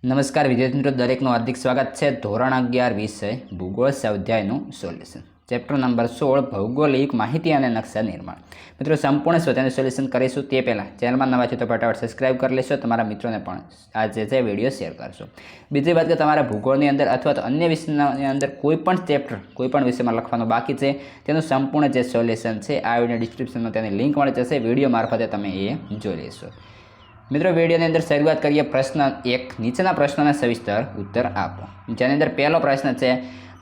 નમસ્કાર વિદ્યાર્થી મિત્રો, દરેકનું હાર્દિક સ્વાગત છે. ધોરણ 11 વિષય ભૂગોળ સ્વાધ્યાયનું સોલ્યુશન, ચેપ્ટર નંબર 16 ભૌગોલિક માહિતી અને નકશા નિર્માણ. મિત્રો, સંપૂર્ણ સ્વાધ્યાયનું સોલ્યુશન કરીશું તે પહેલાં ચેનલમાં નવા છો તો ફટાફટ સબસ્ક્રાઇબ કરી લેશો. તમારા મિત્રોને પણ આ જે વિડીયો શેર કરશો. બીજી વાત કે તમારા ભૂગોળની અંદર અથવા તો અન્ય વિષયની અંદર કોઈ પણ ચેપ્ટર કોઈ પણ વિષયમાં લખવાનું બાકી છે તેનું સંપૂર્ણ જે સોલ્યુશન છે આ વિડીયો ડિસ્ક્રિપ્શનમાં તેની લિંક મળી જશે. વિડીયો મારફતે તમે એ જોઈ લેશો. મિત્રો, વિડીયોની અંદર શરૂઆત કરીએ પ્રશ્ન 1. નીચેના પ્રશ્નોના સવિસ્તર ઉત્તર આપો. જેની અંદર પહેલો પ્રશ્ન છે,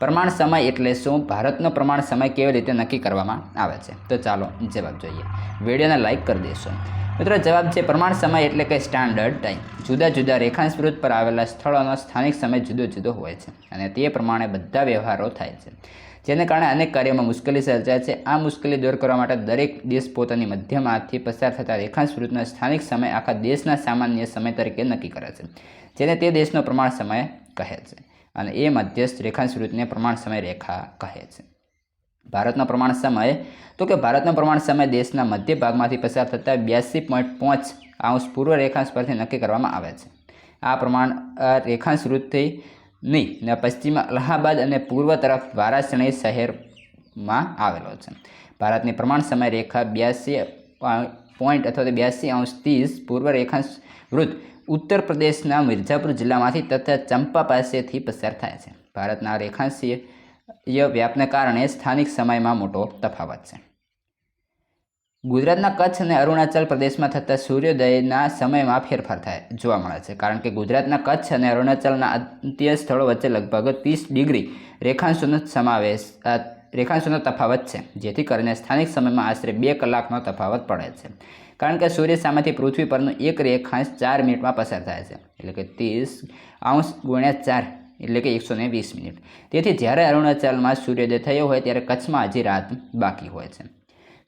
પ્રમાણ સમય એટલે શું? ભારતનો પ્રમાણ સમય કેવી રીતે નક્કી કરવામાં આવે છે? તો ચાલો જવાબ જોઈએ. વિડીયોને લાઇક કરી દેશો. મિત્રો, જવાબ છે પ્રમાણ સમય એટલે કે સ્ટાન્ડર્ડ ટાઈમ. જુદા જુદા રેખાંશ વૃત્ત પર આવેલા સ્થળોનો સ્થાનિક સમય જુદો જુદો હોય છે અને તે પ્રમાણે બધા વ્યવહારો થાય છે, જેને કારણે અનેક કાર્યોમાં મુશ્કેલી સર્જાય છે. આ મુશ્કેલી દૂર કરવા માટે દરેક દેશ પોતાની મધ્યમાંથી પસાર થતા રેખાંશ વૃત્તનો સ્થાનિક સમય આખા દેશના સામાન્ય સમય તરીકે નક્કી કરે છે, જેને તે દેશનો પ્રમાણ સમય કહે છે, અને એ મધ્યસ્થ રેખાંશ વૃત્તને પ્રમાણ સમય રેખા કહે છે. ભારતનો પ્રમાણ સમય તો કે ભારતનો પ્રમાણ સમય દેશના મધ્ય ભાગમાંથી પસાર થતા 82.5 પૂર્વ રેખાંશ પરથી નક્કી કરવામાં આવે છે. આ પ્રમાણ રેખાંશ વૃત્તથી ની પશ્ચિમમાં અલ્હાબાદ અને પૂર્વ તરફ વારાણસી શહેરમાં આવેલો છે. ભારતની પ્રમાણ સમય રેખા 82.30 પૂર્વ રેખાંશ વૃત્ત ઉત્તર પ્રદેશના મિર્ઝાપુર જિલ્લામાંથી તથા ચંપા પાસેથી પસાર થાય છે. ભારતના રેખાંશીય વ્યાપને કારણે સ્થાનિક સમયમાં મોટો તફાવત છે. ગુજરાતના કચ્છ અને અરુણાચલ પ્રદેશમાં થતા સૂર્યોદયના સમયમાં ફેરફાર જોવા મળે છે, કારણ કે ગુજરાતના કચ્છ અને અરુણાચલના અંત્ય સ્થળો વચ્ચે લગભગ 30 ડિગ્રી રેખાંશોનો તફાવત છે, જેથી કરીને સ્થાનિક સમયમાં આશરે 2 કલાકનો તફાવત પડે છે, કારણ કે સૂર્ય સામેથી પૃથ્વી પરનું એક રેખાંશ 4 મિનિટમાં પસાર થાય છે, એટલે કે 30° × 4 એટલે કે 120 મિનિટ. તેથી જ્યારે અરુણાચલમાં સૂર્યોદય થયો હોય ત્યારે કચ્છમાં હજી રાત બાકી હોય છે.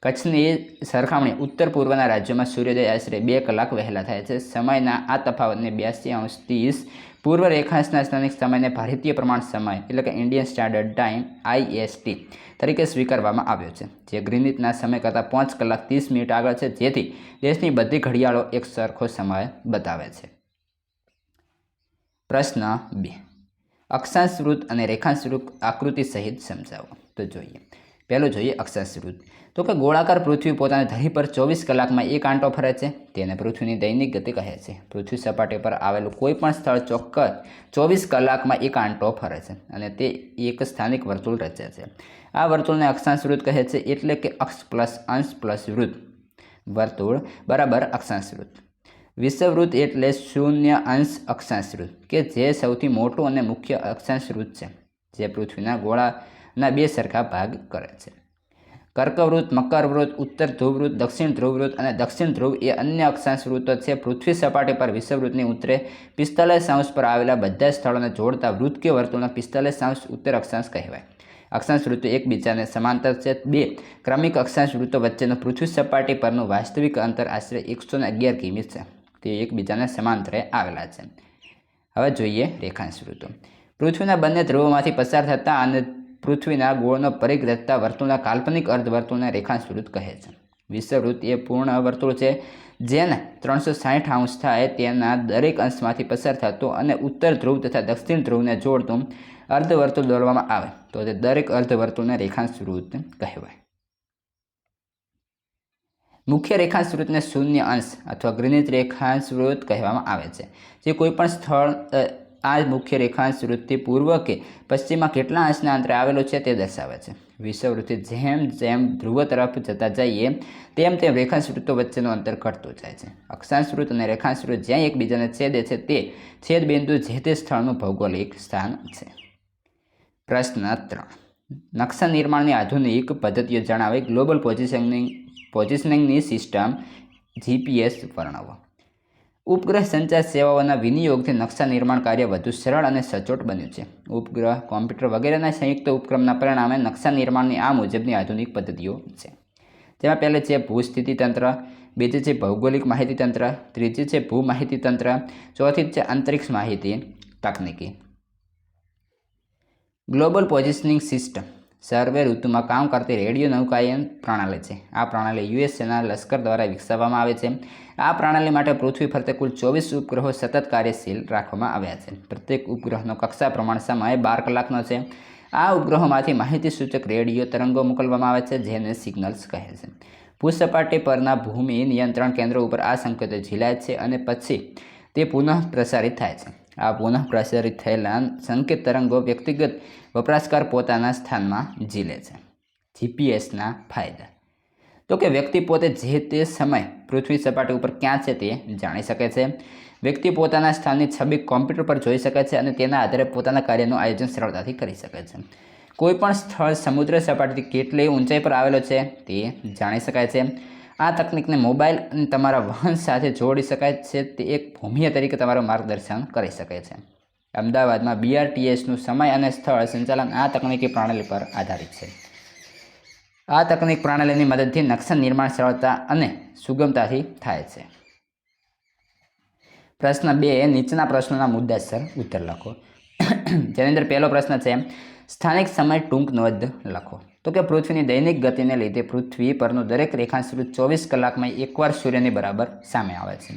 કચ્છની સરખામણી ઉત્તર પૂર્વના રાજ્યોમાં સૂર્યોદય આશરે 2 કલાક વહેલા થાય છે. સમયના આ તફાવતને 82.30 પૂર્વ રેખાંશના સ્થાનિક સમયને ભારતીય પ્રમાણ સમય એટલે કે ઇન્ડિયન સ્ટાન્ડર્ડ ટાઈમ IST તરીકે સ્વીકારવામાં આવ્યો છે, જે ગ્રીનિચના સમય કરતાં 5 કલાક 30 મિનિટ આગળ છે, જેથી દેશની બધી ઘડિયાળો એક સરખો સમય બતાવે છે. પ્રશ્ન 2. અક્ષાંશ વૃત્ત અને રેખાંશ વૃત્ત આકૃતિ સહિત સમજાવો. તો જોઈએ. પહેલું જોઈએ અક્ષાંશ વૃત્ત. તો કે ગોળાકાર પૃથ્વી પોતાની ધરી પર 24 કલાકમાં એક આંટો ફરે છે, તેને પૃથ્વીની દૈનિક ગતિ કહે છે. પૃથ્વી સપાટી પર આવેલું કોઈ પણ સ્થળ ચોક્કસ 24 કલાકમાં એક આંટો ફરે છે અને તે એક સ્થાનિક વર્તુળ રચે છે. આ વર્તુળને અક્ષાંશ વૃત્ત કહે છે, એટલે કે અક્ષ પ્લસ અંશ પ્લસ વૃત્ત વર્તુળ બરાબર અક્ષાંશ વૃત્ત. વિષુવવૃત્ત એટલે શૂન્ય અંશ અક્ષાંશ વૃત્ત, કે જે સૌથી મોટું અને મુખ્ય અક્ષાંશ વૃત્ત છે, જે પૃથ્વીના ગોળાના 2 સરખા ભાગ કરે છે. કર્કવૃત્ત, મકરવૃત્ત, ઉત્તર ધ્રુવવૃત્ત, દક્ષિણ ધ્રુવવૃત્ત અને દક્ષિણ ધ્રુવ એ અન્ય અક્ષાંશ વૃત્તો છે. પૃથ્વી સપાટી પર વિષુવવૃત્તની ઉત્તરે 45° પર આવેલા બધા સ્થળોને જોડતા વૃત્ત કે વર્તુળના 45° ઉત્તર અક્ષાંશ કહેવાય. અક્ષાંશ વૃત્તો એકબીજાને સમાંતર છે. 2 ક્રમિક અક્ષાંશ વૃત્તો વચ્ચેનું પૃથ્વી સપાટી પરનું વાસ્તવિક અંતર આશરે 111 કિમી છે. તે એકબીજાને સમાંતરે આવેલા છે. હવે જોઈએ રેખાંશ વૃત્તો. પૃથ્વીના બંને ધ્રુવોમાંથી પસાર થતા અને પૃથ્વીના ગોળનો પરિઘ રચતા વર્તુળના કાલ્પનિક અર્ધવર્તુળને રેખાંશ વૃત્ત કહે છે. વિષુવવૃત્ત એ પૂર્ણ વર્તુળ છે, જેને 360° થાય તેના દરેક અંશમાંથી પસાર થતો અને ઉત્તર ધ્રુવ તથા દક્ષિણ ધ્રુવને જોડતું અર્ધવર્તુળ દોરવામાં આવે તો તે દરેક અર્ધવર્તુળને રેખાંશ વૃત્ત કહેવાય. મુખ્ય રેખાંશ વૃત્તને શૂન્ય અંશ અથવા ગ્રીનિચ રેખાંશ વૃત્ત કહેવામાં આવે છે, જે કોઈપણ સ્થળ આ મુખ્ય રેખાંશ વૃત્તથી પૂર્વ કે પશ્ચિમમાં કેટલા અંશના અંતરે આવેલો છે તે દર્શાવે છે. વિષુવવૃત્તથી જેમ જેમ ધ્રુવ તરફ જતા જઈએ તેમ તેમ રેખાંશ વૃત્તો વચ્ચેનું અંતર ઘટતું જાય છે. અક્ષાંશ વૃત્ત અને રેખાંશ વૃત્ત જ્યાં એકબીજાને છેદે છે તે છેદબિંદુ જે તે સ્થળનું ભૌગોલિક સ્થાન છે. પ્રશ્ન 3. નકશા નિર્માણની આધુનિક પદ્ધતિઓ જણાવી. ગ્લોબલ પોઝિશનિંગની સિસ્ટમ GPS વર્ણવો. ઉપગ્રહ સંચાર સેવાઓના વિનિયોગથી નકશા નિર્માણ કાર્ય વધુ સરળ અને સચોટ બન્યું છે. ઉપગ્રહ, કોમ્પ્યુટર વગેરેના સંયુક્ત ઉપક્રમના પરિણામે નકશા નિર્માણની આ મુજબની આધુનિક પદ્ધતિઓ છે, જેમાં પહેલી છે ભૂસ્થિતિતંત્ર, બીજી છે ભૌગોલિક માહિતીતંત્ર, ત્રીજી છે ભૂ માહિતીતંત્ર, ચોથી છે અંતરિક્ષ માહિતી તકનીકી. ગ્લોબલ પોઝિશનિંગ સિસ્ટમ સર્વે ઋતુમાં કામ કરતી રેડિયો નૌકાયન પ્રણાલી છે. આ પ્રણાલી યુએસએના લશ્કર દ્વારા વિકસાવવામાં આવે છે. આ પ્રણાલી માટે પૃથ્વી ફરતે કુલ 24 ઉપગ્રહો સતત કાર્યશીલ રાખવામાં આવ્યા છે. પ્રત્યેક ઉપગ્રહનો કક્ષા પ્રમાણ સમય 12 કલાકનો છે. આ ઉપગ્રહોમાંથી માહિતી સૂચક રેડિયો તરંગો મોકલવામાં આવે છે, જેને સિગ્નલ્સ કહે છે. ભૂસપાટી પરના ભૂમિ નિયંત્રણ કેન્દ્રો ઉપર આ સંકેતો ઝીલાય છે અને પછી તે પુનઃ પ્રસારિત થાય છે. આ પુનઃ પ્રસારિત થયેલા સંકેત તરંગો વ્યક્તિગત વપરાશકાર પોતાના સ્થાનમાં ઝીલે છે. જીપીએસના ફાયદા તો કે વ્યક્તિ પોતે જે તે સમય પૃથ્વી સપાટી ઉપર ક્યાં છે તે જાણી શકે છે. વ્યક્તિ પોતાના સ્થાનની છબી કોમ્પ્યુટર પર જોઈ શકે છે અને તેના આધારે પોતાના કાર્યનું આયોજન સરળતાથી કરી શકે છે. કોઈપણ સ્થળ સમુદ્ર સપાટીથી કેટલી ઊંચાઈ પર આવેલો છે તે જાણી શકાય છે. આ તકનિકને મોબાઈલ અને તમારા વાહન સાથે જોડી શકાય છે. તે એક ભૂમિય તરીકે તમારું માર્ગદર્શન કરી શકે છે. અમદાવાદમાં BRTSનું સમય અને સ્થળ સંચાલન આ તકનીકી પ્રણાલી પર આધારિત છે. આ તકનીક પ્રણાલીની મદદથી નકશા નિર્માણ સરળતા અને સુગમતાથી થાય છે. પ્રશ્ન 2 નીચેના પ્રશ્નોના મુદ્દાસર ઉત્તર લખો. જેની અંદર પહેલો પ્રશ્ન છે સ્થાનિક સમય ટૂંક નોંધ લખો. તો કે પૃથ્વીની દૈનિક ગતિને લીધે પૃથ્વી પરનું દરેક રેખાંશવૃત્ત 24 કલાકમાં એકવાર સૂર્યની બરાબર સામે આવે છે.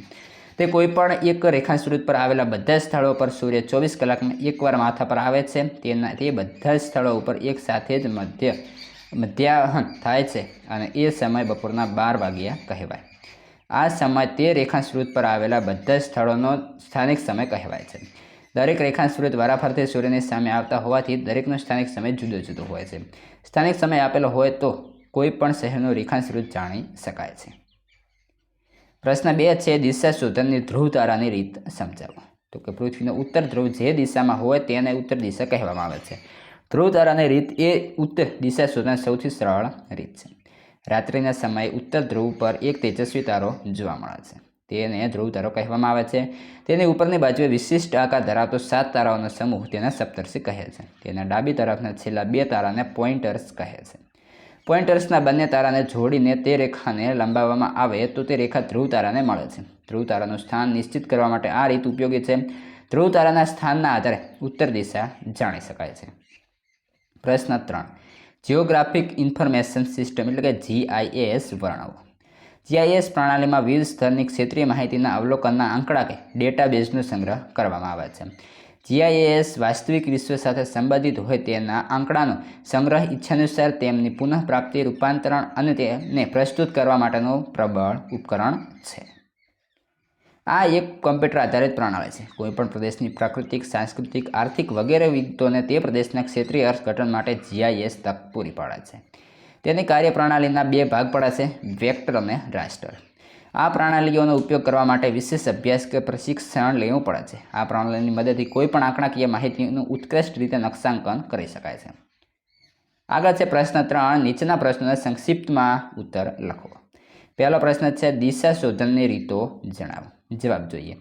તે કોઈપણ એક રેખાંશવૃત્ત પર આવેલા બધા સ્થળો પર સૂર્ય 24 કલાકમાં એકવાર માથા પર આવે છે. તે બધા જ સ્થળો ઉપર એક સાથે જ મધ્યાહન થાય છે અને એ સમય બપોરના 12 વાગ્યા કહેવાય. આ સમય તે રેખાંશવૃત્ત પર આવેલા બધા સ્થળોનો સ્થાનિક સમય કહેવાય છે. દરેક રેખાંશવૃત્ત વારાફરતી સૂર્યની સામે આવતા હોવાથી દરેકનો સ્થાનિક સમય જુદો જુદો હોય છે. સ્થાનિક સમય આપેલો હોય તો કોઈ પણ શહેરનું રેખાંશવૃત્ત જાણી શકાય છે. પ્રશ્ન 2 છે દિશા શોધનની ધ્રુવ તારાની રીત સમજાવો. તો કે પૃથ્વીનો ઉત્તર ધ્રુવ જે દિશામાં હોય તેને ઉત્તર દિશા કહેવામાં આવે છે. ધ્રુવ તારાની રીત એ ઉત્તર દિશા શોધવાની સૌથી સરળ રીત છે. રાત્રિના સમયે ઉત્તર ધ્રુવ પર એક તેજસ્વી તારો જોવા મળે છે. તેને ધ્રુવ તારો કહેવામાં આવે છે. તેની ઉપરની બાજુએ વિશિષ્ટ આકાર ધરાવતો 7 તારાઓનો સમૂહ તેને સપ્તર્ષી કહે છે. તેના ડાબી તરફના છેલ્લા 2 તારાને પોઇન્ટર્સ કહે છે. પોઇન્ટર્સના બંને તારાને જોડીને તે રેખાને લંબાવવામાં આવે તો તે રેખા ધ્રુવ તારાને મળે છે. ધ્રુવ તારાનું સ્થાન નિશ્ચિત કરવા માટે આ રીત ઉપયોગી છે. ધ્રુવ તારાના સ્થાનના આધારે ઉત્તર દિશા જાણી શકાય છે. પ્રશ્ન 3 જિયોગ્રાફિક ઇન્ફોર્મેશન સિસ્ટમ એટલે કે GIS વર્ણવો. GIS પ્રણાલીમાં વિવિધ સ્તરની ક્ષેત્રીય માહિતીના અવલોકનના આંકડા કે ડેટાબેઝનો સંગ્રહ કરવામાં આવે છે. GIS વાસ્તવિક વિશ્વ સાથે સંબંધિત હોય તેના આંકડાનો સંગ્રહ, ઈચ્છાનુસાર તેમની પુનઃપ્રાપ્તિ, રૂપાંતરણ અને તેને પ્રસ્તુત કરવા માટેનું પ્રબળ ઉપકરણ છે. આ એક કમ્પ્યુટર આધારિત પ્રણાલી છે. કોઈપણ પ્રદેશની પ્રાકૃતિક, સાંસ્કૃતિક, આર્થિક વગેરે વિગતોને તે પ્રદેશના ક્ષેત્રીય અર્થઘટન માટે GIS તક પૂરી પાડે છે. તેની કાર્યપ્રણાલીના 2 ભાગ પડે છે, વેક્ટર અને રાસ્ટર. આ પ્રણાલીઓનો ઉપયોગ કરવા માટે વિશેષ અભ્યાસ કે પ્રશિક્ષણ લેવું પડે છે. આ પ્રણાલીની મદદથી કોઈપણ આંકડાકીય માહિતીનું ઉત્કૃષ્ટ રીતે નકશાંકન કરી શકાય છે. આગળ છે પ્રશ્ન 3 નીચેના પ્રશ્નોના સંક્ષિપ્તમાં ઉત્તર લખો. પહેલો પ્રશ્ન છે દિશા શોધનની રીતો જણાવો. જવાબ જોઈએ.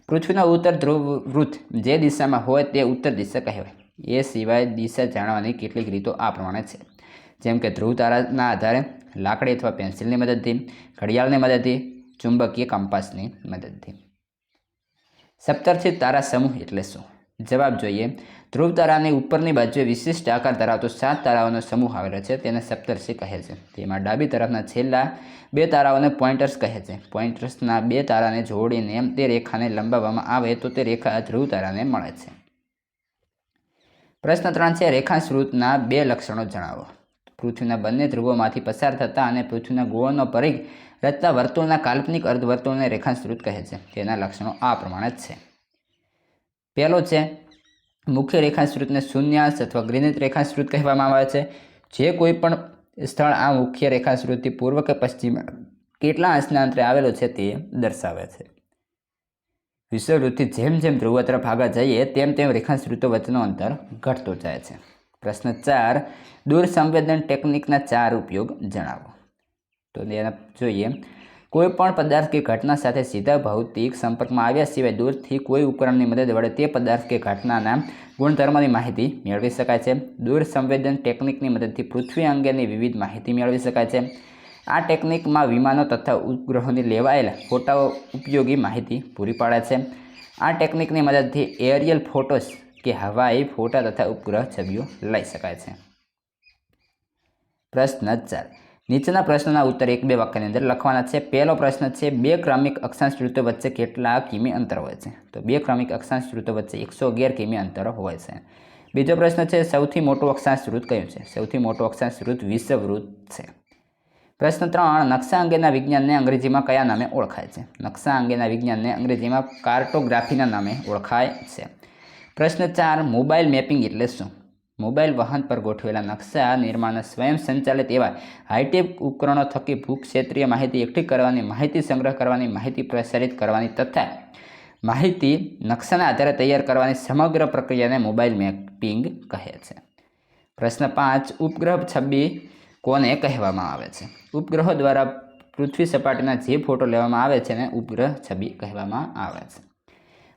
પૃથ્વીનો ઉત્તર ધ્રુવ વૃત્ત જે દિશામાં હોય તે ઉત્તર દિશા કહેવાય. એ સિવાય દિશા જાણવાની કેટલીક રીતો આ પ્રમાણે છે, જેમ કે ધ્રુવ તારાના આધારે, લાકડી અથવા પેન્સિલની મદદથી, ઘડિયાળની મદદથી, ચુંબકીય કંપાસની મદદથી. સપ્તર્ષી તારા સમૂહ એટલે શું? જવાબ જોઈએ. ધ્રુવ તારાની ઉપરની બાજુએ વિશિષ્ટ આકાર ધરાવતો 7 તારાઓનો સમૂહ આવેલો છે, તેને સપ્તર્ષી કહે છે. તેમાં ડાબી તરફના છેલ્લા 2 તારાઓને પોઇન્ટર્સ કહે છે. પોઇન્ટર્સના 2 તારાને જોડીને તે રેખાને લંબાવવામાં આવે તો તે રેખા ધ્રુવ તારાને મળે છે. પ્રશ્ન 3 છે રેખાંશવૃત્તના 2 લક્ષણો જણાવો. પૃથ્વીના બંને ધ્રુવોમાંથી પસાર થતા અને પૃથ્વીના ગોળનો પરિઘ રચતા વર્તુળના કાલ્પનિક અર્ધવર્તુળને રેખાંશવૃત્ત કહે છે. તેના લક્ષણો આ પ્રમાણે જ છે. પહેલો છે મુખ્ય રેખાંશવૃત્તને શૂન્યાંશ અથવા ગ્રીનિચ રેખાંશવૃત્ત કહેવામાં આવે છે. જે કોઈ પણ સ્થળ આ મુખ્ય રેખાંશવૃત્તથી પૂર્વ કે પશ્ચિમ કેટલા અંશના અંતરે આવેલો છે તે દર્શાવે છે. વિષુવવૃત્તથી જેમ જેમ ધ્રુવ તરફ આગળ જઈએ તેમ તેમ રેખાંશવૃત્તો વચ્ચેનું અંતર ઘટતો જાય છે. પ્રશ્ન 4 દૂર સંવેદન ટેકનિકના 4 ઉપયોગ જણાવો. તો એને જોઈએ. કોઈ પણ પદાર્થ કે ઘટના સાથે સીધા ભૌતિક સંપર્કમાં આવ્યા સિવાય દૂરથી કોઈ ઉપકરણની મદદ વડે તે પદાર્થ કે ઘટનાના ગુણધર્મોની માહિતી મેળવી શકાય છે. દૂર સંવેદન ટેકનિકની મદદથી પૃથ્વી અંગેની વિવિધ માહિતી મેળવી શકાય છે. આ ટેકનિકમાં વિમાનો તથા ઉપગ્રહોની લેવાયેલા ફોટાઓ ઉપયોગી માહિતી પૂરી પાડે છે. આ ટેકનિકની મદદથી એરિયલ ફોટોસ કે હવાઈ ફોટા તથા ઉપગ્રહ છબીઓ લઈ શકાય છે. પ્રશ્ન 4 નીચેના પ્રશ્નના ઉત્તર 1-2 વાક્યની અંદર લખવાના છે. પહેલો પ્રશ્ન છે 2 ક્રમિક અક્ષાંશ વૃત્તો વચ્ચે કેટલા કિમી અંતર હોય છે? તો 2 ક્રમિક અક્ષાંશ વૃત્તો વચ્ચે 111 કિમી અંતર હોય છે. બીજો પ્રશ્ન છે સૌથી મોટું અક્ષાંશ વૃત્ત કયું છે? સૌથી મોટું અક્ષાંશ વૃત્ત વિષુવવૃત્ત છે. પ્રશ્ન 3 નકશા અંગેના વિજ્ઞાનને અંગ્રેજીમાં કયા નામે ઓળખાય છે? નકશા અંગેના વિજ્ઞાનને અંગ્રેજીમાં કાર્ટોગ્રાફીના નામે ઓળખાય છે. પ્રશ્ન 4 મોબાઈલ મેપિંગ એટલે શું? મોબાઈલ વાહન પર ગોઠવેલા નકશા નિર્માણના સ્વયં સંચાલિત એવા હાઈટેક ઉપકરણો થકી ભૂક્ષેત્રીય માહિતી એકઠી કરવાની, માહિતી સંગ્રહ કરવાની, માહિતી પ્રસારિત કરવાની તથા માહિતી નકશાના આધારે તૈયાર કરવાની સમગ્ર પ્રક્રિયાને મોબાઈલ મેપિંગ કહે છે. પ્રશ્ન 5 ઉપગ્રહ છબી કોને કહેવામાં આવે છે? ઉપગ્રહો દ્વારા પૃથ્વી સપાટીના જે ફોટો લેવામાં આવે છે એને ઉપગ્રહ છબી કહેવામાં આવે છે.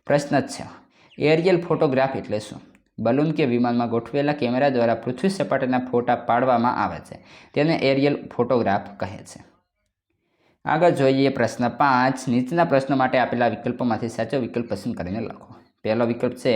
પ્રશ્ન 6 એરિયલ ફોટોગ્રાફ એટલે શું? બલૂન કે વિમાનમાં ગોઠવેલા કેમેરા દ્વારા પૃથ્વી સપાટીના ફોટા પાડવામાં આવે છે તેને એરિયલ ફોટોગ્રાફ કહે છે. આગળ જોઈએ પ્રશ્ન 5 નીચેના પ્રશ્નો માટે આપેલા વિકલ્પોમાંથી સાચો વિકલ્પ પસંદ કરીને લખો. પહેલો વિકલ્પ છે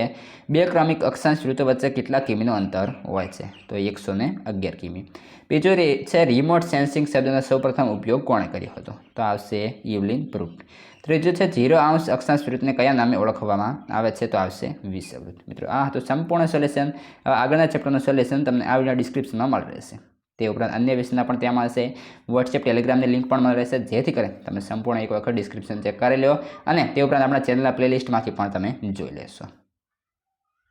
2 ક્રમિક અક્ષાંશ વૃત્તો વચ્ચે કેટલા કિમીનું અંતર હોય છે? તો 111 કિમી. બીજો છે રિમોટ સેન્સિંગ શબ્દનો સૌપ્રથમ ઉપયોગ કોણે કર્યો હતો? તો આવશે ઇવલિન બ્રુક. ત્રીજું છે 0° અક્ષાંશ વૃત્તને કયા નામે ઓળખવામાં આવે છે? તો આવશે વિષુવવૃત્ત. મિત્રો આ હતું સંપૂર્ણ સોલ્યુશન. હવે આગળના ચેપ્ટરનું સોલ્યુશન તમને આ વિડીયો ડિસ્ક્રિપ્શનમાં મળી રહેશે. તે ઉપરાંત અન્ય વિષયના પણ ત્યાં મળશે. વોટ્સએપ ટેલિગ્રામની લિંક પણ મળી રહેશે, જેથી કરીને તમે સંપૂર્ણ એક વખત ડિસ્ક્રિપ્શન ચેક કરી લો અને તે ઉપરાંત આપણા ચેનલના પ્લેલિસ્ટમાંથી પણ તમે જોઈ લેશો.